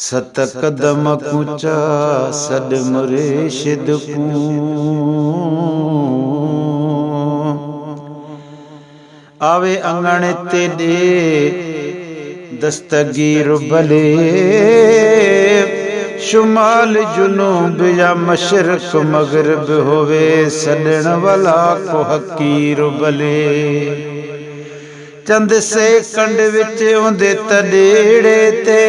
सत कदम कूचा सद मुर्शिद कू आवे अंगण ते दे दस्तगीर भले शुमाल जुनूब या मशरक मगरब होवे सदन वाला को हकीर भले चंद से कंड विच उंदे तडेड़े ते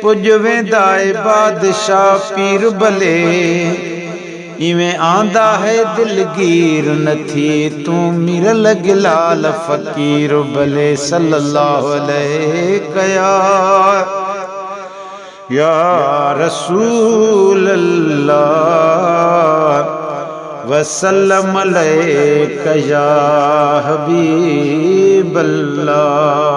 पुज वेंदा है बादशाह पीर भले इवें आंदा है दिलगीर नथी तू मिरल गिलाल फकीर भले सल्लल्लाहु अलैहि या रसूल अल्लाह वसल्लम अलैका या हबीब अल्लाह।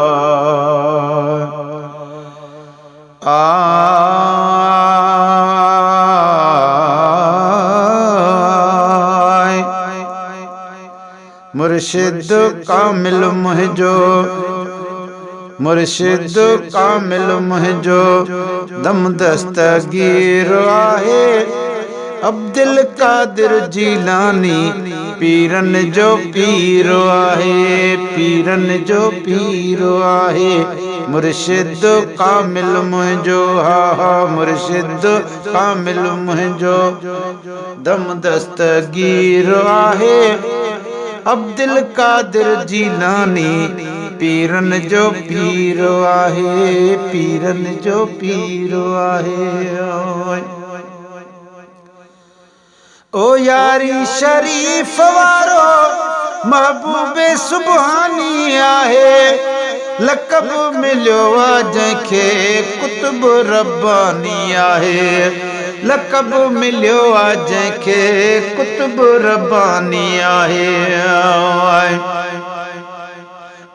मुर्शिद कामिल मुहिंजो मुर्शिद कामिल मुहिंजो दम दस्तगीर आहे अब्दुल कादिर जीलानी पीरन जो पीर आहे पीरन जो पीर आहे मुर्शिद कामिल मुहिंजो हा हा मुर्शिद कामिल मुहिंजो दम दस्तगीर आहे अब्दुल कादिर जीलानी पीरन जो पीर आहे पीरन जो पीर आहे। ओ यारी शरीफ वारो महबूबे सुबहानी आहे लक़ब मिलियो आहे जंहिंखे कुतुब रब्बानी आहे लक़ब मिलियो आहे जंहिंखे कुतुब रब्बानी आहे।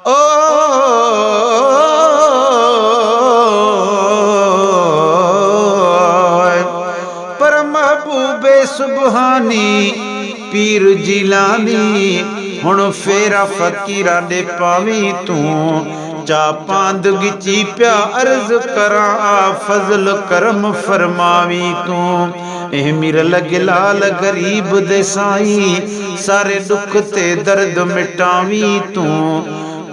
ओ पर महबूबे सुबहानी पीर जीलानी हुण फेरा फकीरा दे पावी तू चा पांदगी ची प्या अर्ज करा फजल करम फरमावी तू ए मिरल गिलाल गरीब दे साई सारे दुख ते दर्द मिटावी तू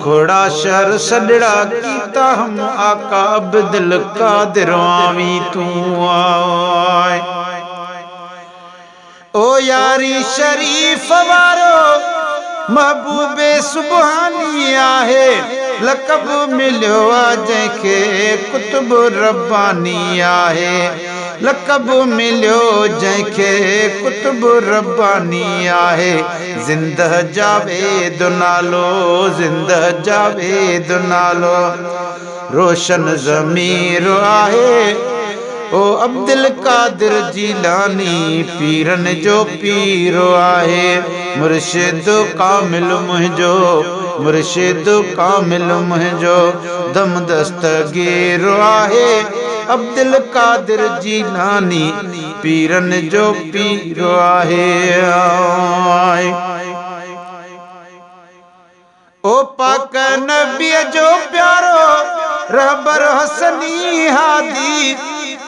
घोड़ा शहर सडड़ा कीता हम आका अब्दुल कादिर आवी तू आए। ओ यारी शरीफ वारो महबूबे सुबहानी आहे लक़ब मिलियो आहे जंहिंखे कुतुब रब्बानी आहे लक़ब मिलियो जंहिंखे कुतुब रब्बानी आहे ज़िंदह जावेद नालो ज़िंदह जावेद नालो रोशन ज़मीर आहे ओ अब्दुल कादिर जीलानी पीरन जो पीर आहे मुर्शिद कामिल मुहिंजो मुर्शिद कामिल मुहिंजो दम दस्तगीर आहे अब्दुल कादिर जीलानी पीरन जो पीर आहे। ओ पाक नबी जो प्यारो रहबर हसनी हादी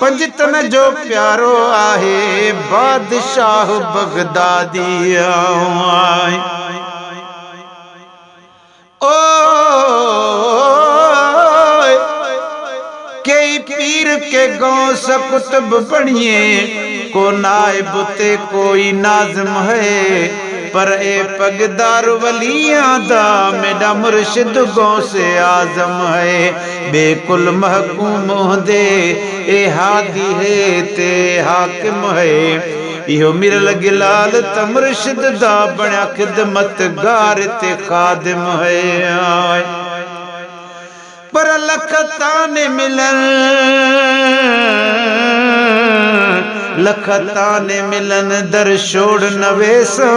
पंजतन जो प्यारो आहे बादशाह बगदादी ओ कई पीर के गौस कुतुब बनिए को नाइब ते कोई नाज़िम है पर ए पगदार वलियां दा मेरा मुर्शिद गौसे आजम है बेकुल महकूम होंदे ए हादी है ते हाकिम है इहो मिरल गिलाल त मुर्शिद दा बणिया खिदमत गार ते खादिम है पर लख ताने मिलन लख ताने मिलन दर छोड़ नवेसा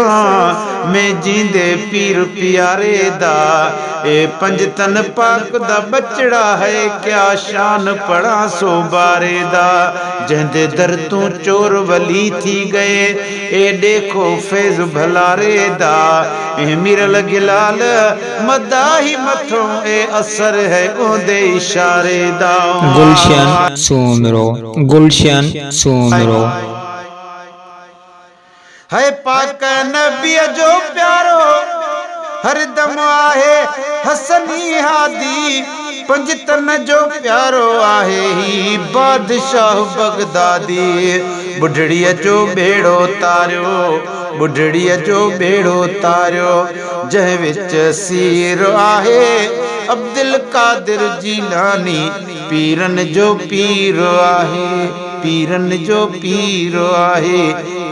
में जींदे पीर प्यारे दा ए पंजतन पाक दा बचड़ा है क्या शान पड़ा सो बारे दा जंदे दर तू चोर वली थी गए ए देखो फैज भलारे दा ए मिरल गिलाल मदाही मथों ए असर है ओदे इशारे दा गुलशन सुमरो गुलशन सुमरो है पाक नबी जो प्यारो हरदम आहे हसनी हादी पंजतन जो प्यारो आहे ही बादशाह बगदादी बुढ़ड़िया जो बेड़ो तारियो बुढ़ड़िया जो बेड़ो तारियो जह विच सीर आहे अब्दुल कादिर जीलानी पीरन जो पीर आहे पीरन जो पीर आहे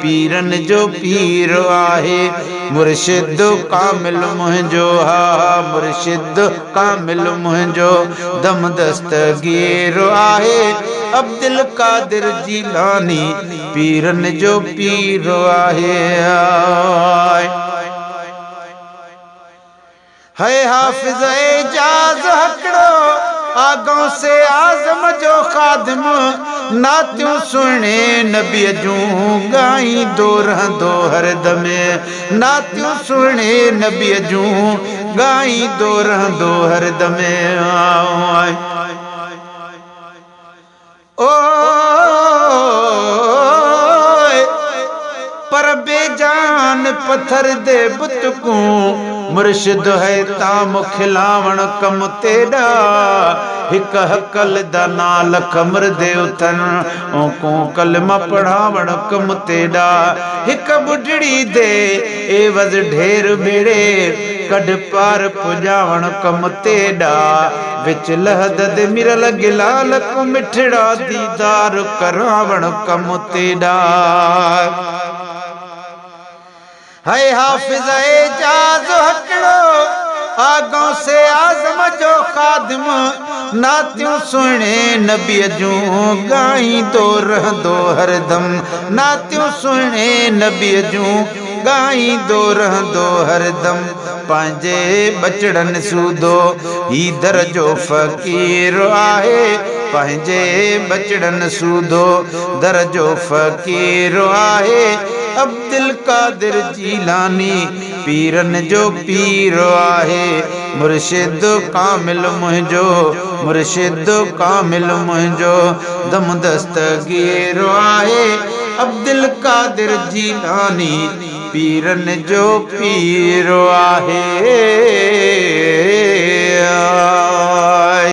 पीरन जो पीर आहे मुर्शिद कामिल मुंहिंजो हा मुर्शिद कामिल मुंहिंजो दम दस्तगीर आहे अब्दुल कादिर जीलानी पीरन जो पीर आहे है हाफिज एजाज हकड़ो आगों से आजम जो खादिम नात्यूं सुने नबी जूं गाई दो रहंदो हरदमे नात्यूं सुने नबी जूं गाई दो रहंदो हरदमे ओ पर बेजान पत्थर दे बुत को मुर्शिद है ताम खिलावण कम तेड़ा हिक हकल दा नाल खमर दे उथन को कलमा पढ़ावण कम तेड़ा हिक बुढ़ड़ी दे एवज ढेर बेड़े कढ पार पुजावण कम तेड़ा विच लहद दे मिरल गिलाल को मिठड़ा दीदार करावण कम तेड़ा है हाफिज एजाज हकड़ो आगों से आजम जो खादिम नात्यूं सुने नबी जूं गाई दो रहंदो हरदम नात्यूं सुने नबी जूं गाई दो रहंदो हरदम पंहिंजे बचड़न सूदो ही दर जो फ़कीर आहे पंहिंजे बचड़न सूदो दर जो फ़कीर आहे अब्दुल कादिर जीलानी पीरन जो पीर आहे मुर्शिद कामिल मुंहिंजो मुर्शिद कामिल मुंहिंजो दम दस्तगीर आहे अब्दुल कादिर जीलानी पीरन जो पीर आहे